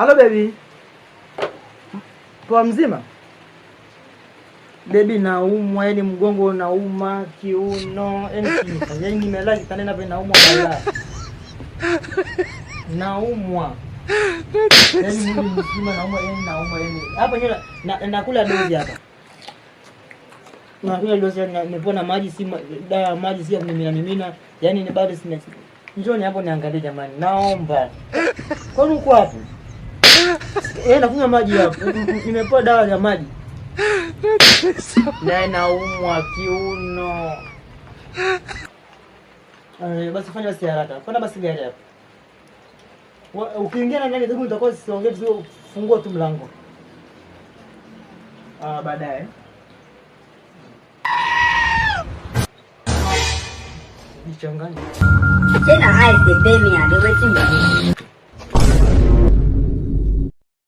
Halo baby. Poa mzima? Baby naumwa, yani mgongo unauma, kiuno, yani nimelala kitandani hapa naumwa balaa. Naumwa. Yani mwili mzima naumwa, yani. Hapa nyola nakula dozi hapa. Nakula dozi nimepona maji si dawa ya maji si ya kumimina. Yani ni bado sina. Njoni hapo niangalie jamani. Naomba. Kwani uko hapo? Nakunywa maji hapo. Nimepewa dawa ya maji. Na naumwa kiuno. Basi fanya basi haraka. Kwenda basi gari hapo. Ukiingia ndani ndio utakuwa siongee tu, fungua tu mlango. Baadaye. Nichanganye. Tena hai sebemi ya wewe timba.